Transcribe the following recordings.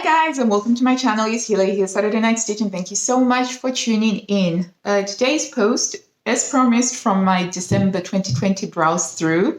guys, and welcome to my channel. It's Hila here, Saturday Night Stitch, and thank you so much for tuning in. Today's post, as promised from my December 2020 browse through,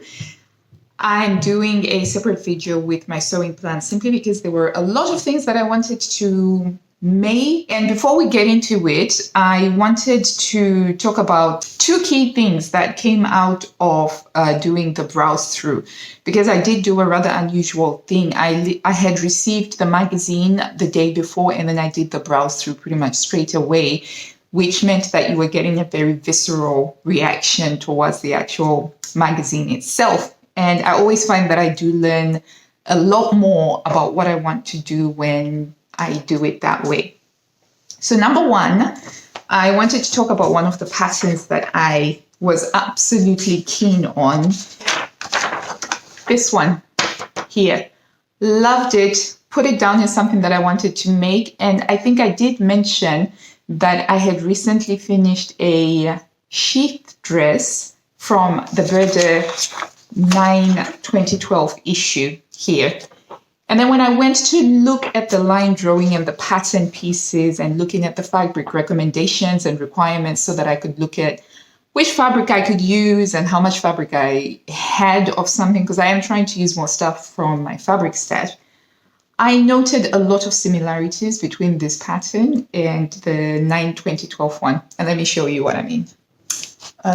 I'm doing a separate video with my sewing plan simply because there were a lot of things that I wanted to make. And before we get into it, I wanted to talk about two key things that came out of doing the browse through, because I did do a rather unusual thing. I had received the magazine the day before, and then I did the browse through pretty much straight away, which meant that you were getting a very visceral reaction towards the actual magazine itself. And I always find that I do learn a lot more about what I want to do when I do it that way. So number one, I wanted to talk about one of the patterns that I was absolutely keen on. This one here. Loved it. Put it down as something that I wanted to make. And I think I did mention that I had recently finished a sheath dress from the Burda 2012 issue here. And then when I went to look at the line drawing and the pattern pieces and looking at the fabric recommendations and requirements so that I could look at which fabric I could use and how much fabric I had of something, because I am trying to use more stuff from my fabric stash, I noted a lot of similarities between this pattern and the 2012 one. And let me show you what I mean.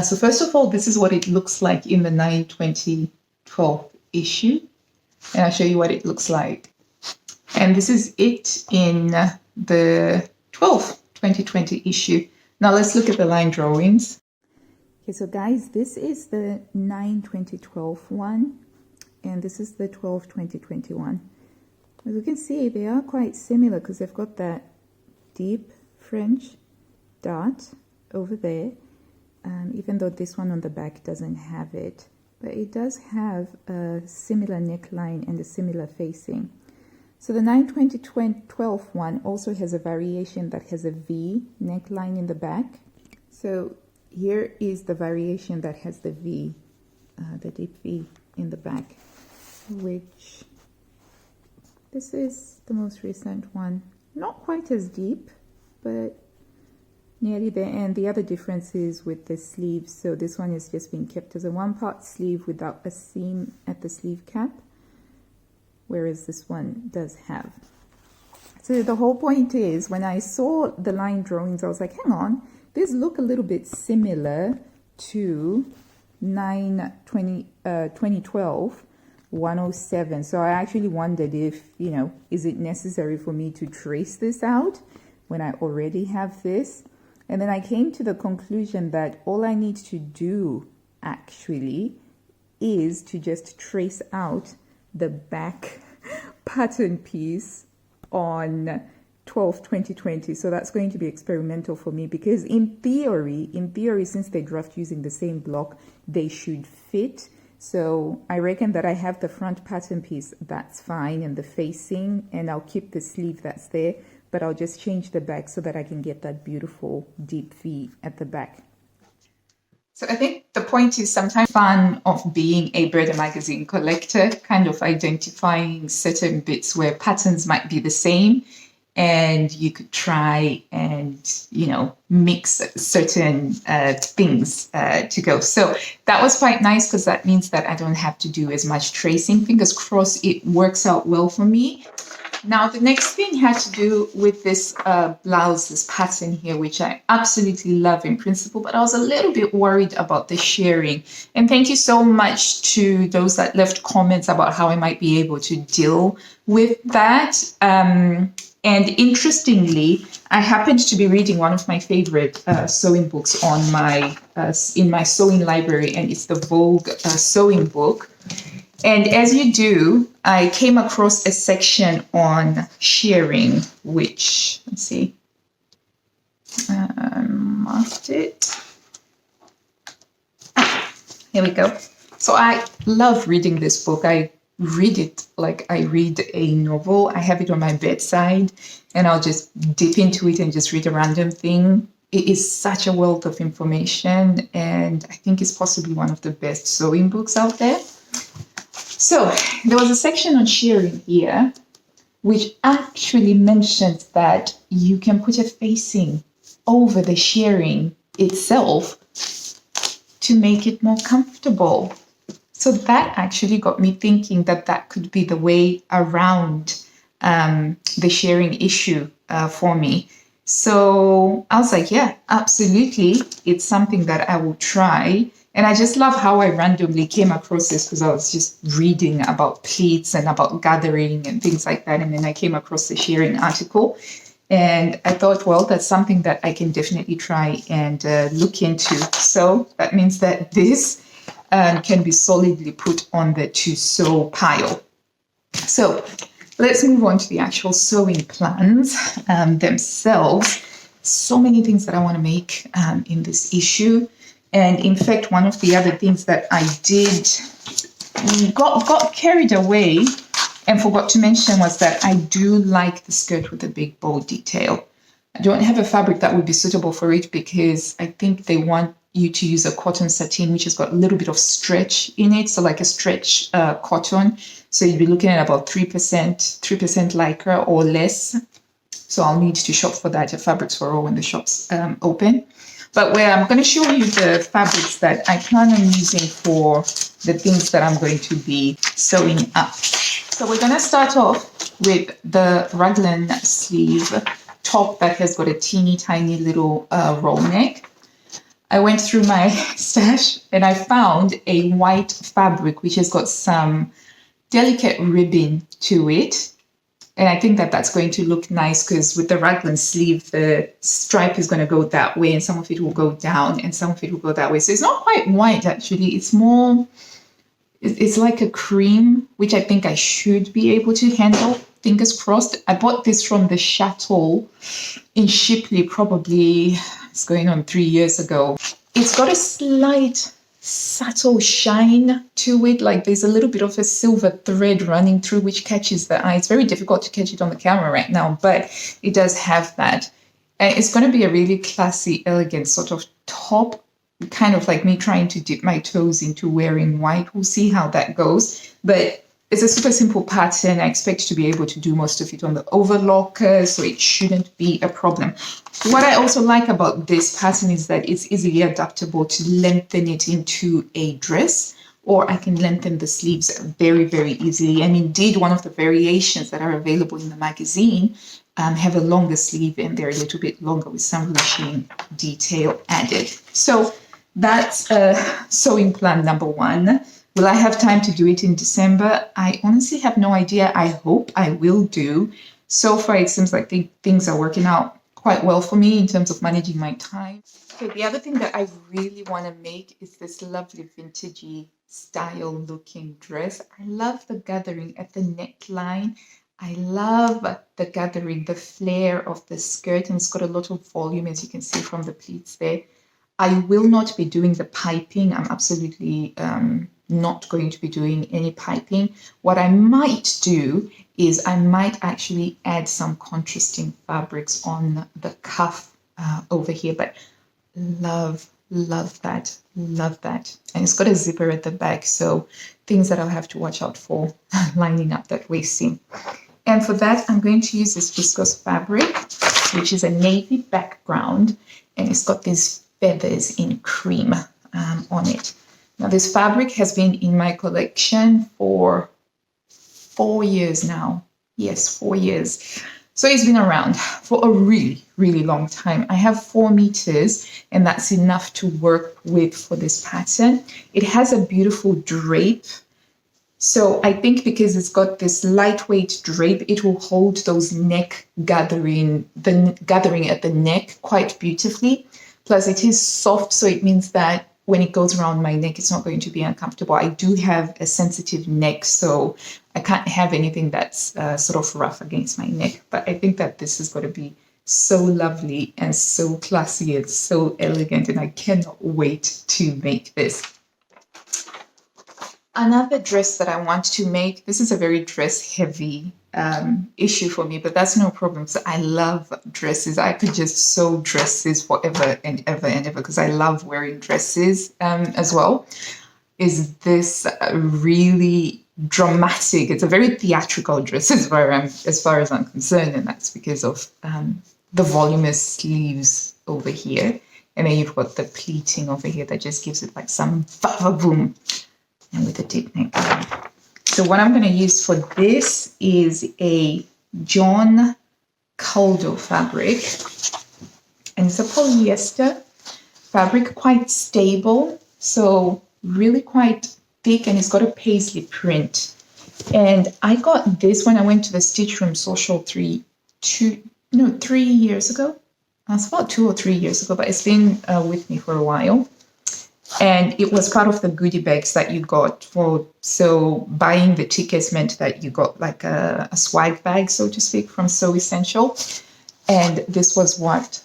So first of all, this is what it looks like in the 2012 issue. And I'll show you what it looks like. And this is it in the 2020 issue. Now let's look at the line drawings. Okay, so guys, this is the 2012 one, and this is the 2021. As you can see, they are quite similar because they've got that deep French dot over there. Even though this one on the back doesn't have it, but it does have a similar neckline and a similar facing. So the 2012 one also has a variation that has a V neckline in the back. So here is the variation that has the V, the deep V in the back, which this is the most recent one. Not quite as deep, but nearly there. And the other difference is with the sleeves. So this one is just being kept as a one-part sleeve without a seam at the sleeve cap, whereas this one does have. So the whole point is, when I saw the line drawings, I was like, hang on, these look a little bit similar to 2012 107. So I actually wondered if, is it necessary for me to trace this out when I already have this? And then I came to the conclusion that all I need to do actually is to just trace out the back pattern piece on 2020. So that's going to be experimental for me, because in theory, since they draft using the same block, they should fit. So I reckon that I have the front pattern piece, that's fine, and the facing, and I'll keep the sleeve that's there. But I'll just change the back so that I can get that beautiful deep V at the back. So I think the point is sometimes fun of being a Burda magazine collector, kind of identifying certain bits where patterns might be the same, and you could try and, mix certain things to go. So that was quite nice, because that means that I don't have to do as much tracing. Fingers crossed it works out well for me. Now, the next thing had to do with this blouse, this pattern here, which I absolutely love in principle, but I was a little bit worried about the shearing. And thank you so much to those that left comments about how I might be able to deal with that. And interestingly, I happened to be reading one of my favorite sewing books on in my sewing library, and it's the Vogue sewing book. And as you do, I came across a section on shearing, which, let's see, I marked it. Here we go. So I love reading this book. I read it like I read a novel. I have it on my bedside, and I'll just dip into it and just read a random thing. It is such a wealth of information, and I think it's possibly one of the best sewing books out there. So there was a section on shearing here, which actually mentions that you can put a facing over the shirring itself to make it more comfortable. So that actually got me thinking that that could be the way around the shirring issue for me. So I was like, yeah, absolutely. It's something that I will try. And I just love how I randomly came across this because I was just reading about pleats and about gathering and things like that. And then I came across the shirring article. And I thought, well, that's something that I can definitely try and look into. So that means that this can be solidly put on the to sew pile. So let's move on to the actual sewing plans themselves. So many things that I want to make in this issue. And in fact, one of the other things that I did got carried away and forgot to mention was that I do like the skirt with the big bow detail. I don't have a fabric that would be suitable for it because I think they want you to use a cotton sateen, which has got a little bit of stretch in it. So like a stretch cotton. So you'd be looking at about 3% lycra or less. So I'll need to shop for that at Fabrics for All when the shop's open. But where I'm going to show you the fabrics that I plan on using for the things that I'm going to be sewing up. So we're going to start off with the Raglan Sleeve top that has got a teeny tiny little roll neck. I went through my stash and I found a white fabric which has got some delicate ribbon to it. And I think that that's going to look nice because with the Raglan Sleeve, the stripe is going to go that way and some of it will go down and some of it will go that way. So it's not quite white, actually. It's more, it's like a cream, which I think I should be able to handle. Fingers crossed. I bought this from the Chateau in Shipley, probably it's going on 3 years ago. It's got a slight subtle shine to it, like there's a little bit of a silver thread running through which catches the eye. It's very difficult to catch it on the camera right now, but it does have that. And it's going to be a really classy, elegant sort of top, kind of like me trying to dip my toes into wearing white. We'll see how that goes. But it's a super simple pattern. I expect to be able to do most of it on the overlocker, so it shouldn't be a problem. What I also like about this pattern is that it's easily adaptable to lengthen it into a dress, or I can lengthen the sleeves very, very easily. And indeed, one of the variations that are available in the magazine have a longer sleeve and they're a little bit longer with some ruching detail added. So that's sewing plan number one. Will I have time to do it in December? I honestly have no idea. I hope I will do. So far, it seems like things are working out quite well for me in terms of managing my time. Okay, the other thing that I really want to make is this lovely vintagey style looking dress. I love the gathering at the neckline. I love the gathering, the flare of the skirt, and it's got a lot of volume, as you can see from the pleats there. I will not be doing the piping. I'm absolutely not going to be doing any piping. What I might do is I might actually add some contrasting fabrics on the cuff over here, but love that. And it's got a zipper at the back, so things that I'll have to watch out for lining up that waist seam. And for that, I'm going to use this viscose fabric, which is a navy background, and it's got these feathers in cream on it. Now, this fabric has been in my collection for 4 years now. Yes, 4 years. So it's been around for a really, really long time. I have 4 meters, and that's enough to work with for this pattern. It has a beautiful drape. So I think because it's got this lightweight drape, it will hold those neck gathering, the gathering at the neck quite beautifully. Plus it is soft, so it means that when it goes around my neck, it's not going to be uncomfortable. I do have a sensitive neck, so I can't have anything that's sort of rough against my neck. But I think that this is going to be so lovely and so classy and so elegant, and I cannot wait to make this. Another dress that I want to make, this is a very dress heavy issue for me, but that's no problem. So I love dresses. I could just sew dresses forever and ever and ever because I love wearing dresses as well. Is this really dramatic. It's a very theatrical dress as far as I'm concerned, and that's because of the voluminous sleeves over here, and then you've got the pleating over here that just gives it like some boom, and with a deep neckline. So what I'm going to use for this is a John Caldo fabric, and it's a polyester fabric, quite stable, so really quite thick, and it's got a paisley print. And I got this when I went to the Stitch Room Social 3 years ago. It's about 2 or 3 years ago, but it's been with me for a while. And it was part of the goodie bags that you got so buying the tickets meant that you got like a swag bag, so to speak, from So Essential. And this was what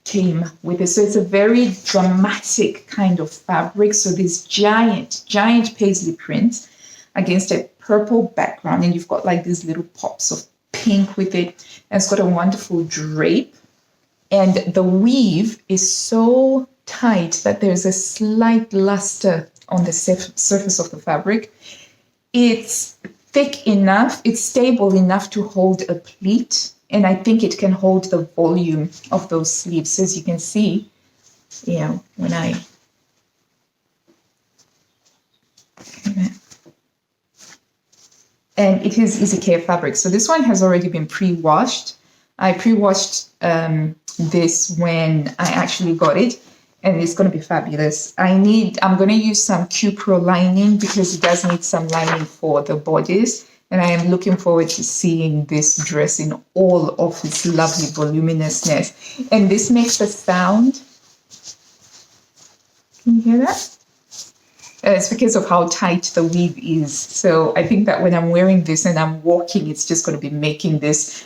came with it. So it's a very dramatic kind of fabric. So this giant paisley print against a purple background. And you've got like these little pops of pink with it. And it's got a wonderful drape. And the weave is so tight that there's a slight luster on the surface of the fabric. It's thick enough, it's stable enough to hold a pleat, and I think it can hold the volume of those sleeves. So as you can see, when I and it is easy care fabric. So this one has already been pre-washed. I pre-washed this when I actually got it, and it's going to be fabulous. I'm going to use some Q-Pro lining because it does need some lining for the bodice. And I am looking forward to seeing this dress in all of its lovely voluminousness. And this makes a sound. Can you hear that? It's because of how tight the weave is. So I think that when I'm wearing this and I'm walking, it's just going to be making this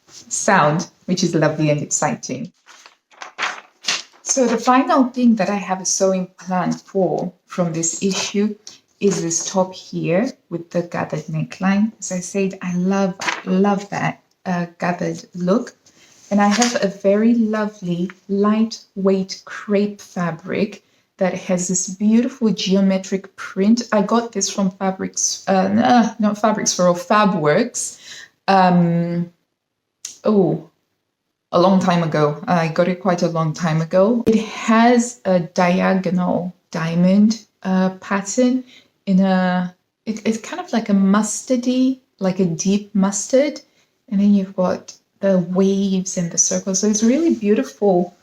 sound, which is lovely and exciting. So the final thing that I have a sewing plan for from this issue is this top here with the gathered neckline. As I said, I love that gathered look. And I have a very lovely lightweight crepe fabric that has this beautiful geometric print. I got this from Fabrics, not Fabrics for all, Fabworks. A long time ago. I got it quite a long time ago. It has a diagonal diamond pattern in it's kind of like a mustardy, like a deep mustard. And then you've got the waves and the circles. So it's really beautiful.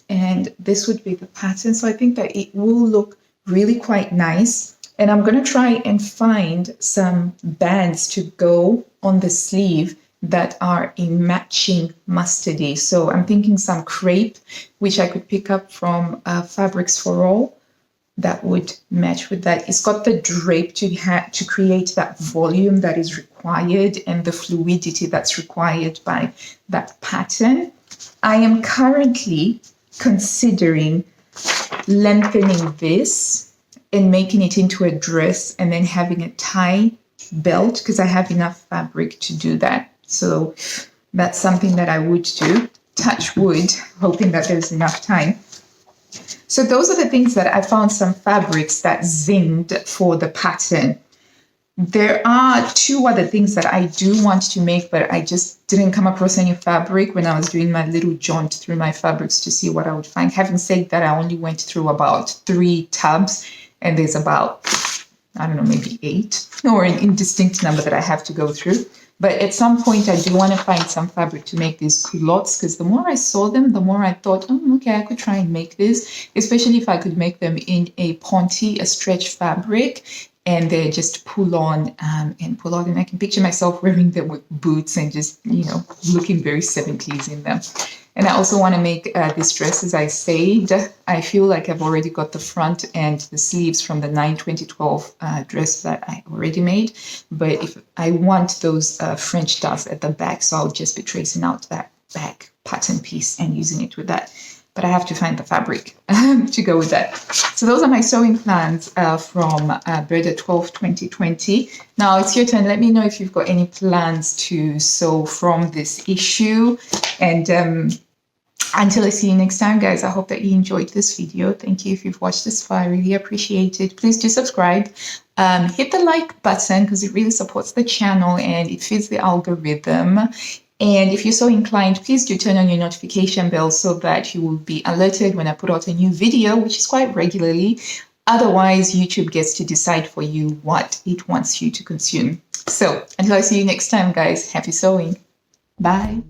And this would be the pattern. So I think that it will look really quite nice. And I'm going to try and find some bands to go on the sleeve that are a matching mustardy. So I'm thinking some crepe, which I could pick up from Fabrics for All, that would match with that. It's got the drape to create that volume that is required and the fluidity that's required by that pattern. I am currently considering lengthening this and making it into a dress and then having a tie belt because I have enough fabric to do that. So that's something that I would do. Touch wood, hoping that there's enough time. So those are the things that I found some fabrics that zinged for the pattern. There are 2 other things that I do want to make, but I just didn't come across any fabric when I was doing my little jaunt through my fabrics to see what I would find. Having said that, I only went through about 3 tabs, and there's about, I don't know, maybe 8 or an indistinct number that I have to go through. But at some point, I do want to find some fabric to make these culottes because the more I saw them, the more I thought, okay, I could try and make this, especially if I could make them in a ponte, a stretch fabric, and they just pull on and pull out. And I can picture myself wearing them with boots and just, looking very 70s in them. And I also want to make this dress, as I said. I feel like I've already got the front and the sleeves from the 9/2012 dress that I already made. But if I want those French doves at the back, so I'll just be tracing out that back pattern piece and using it with that. But I have to find the fabric to go with that. So those are my sewing plans from Burda 12/2020. Now it's your turn. Let me know if you've got any plans to sew from this issue. And Until I see you next time, guys, I hope that you enjoyed this video. Thank you if you've watched this far. I really appreciate it. Please do subscribe. Hit the like button because it really supports the channel and it feeds the algorithm. And if you're so inclined, please do turn on your notification bell so that you will be alerted when I put out a new video, which is quite regularly. Otherwise, YouTube gets to decide for you what it wants you to consume. So until I see you next time, guys, happy sewing. Bye.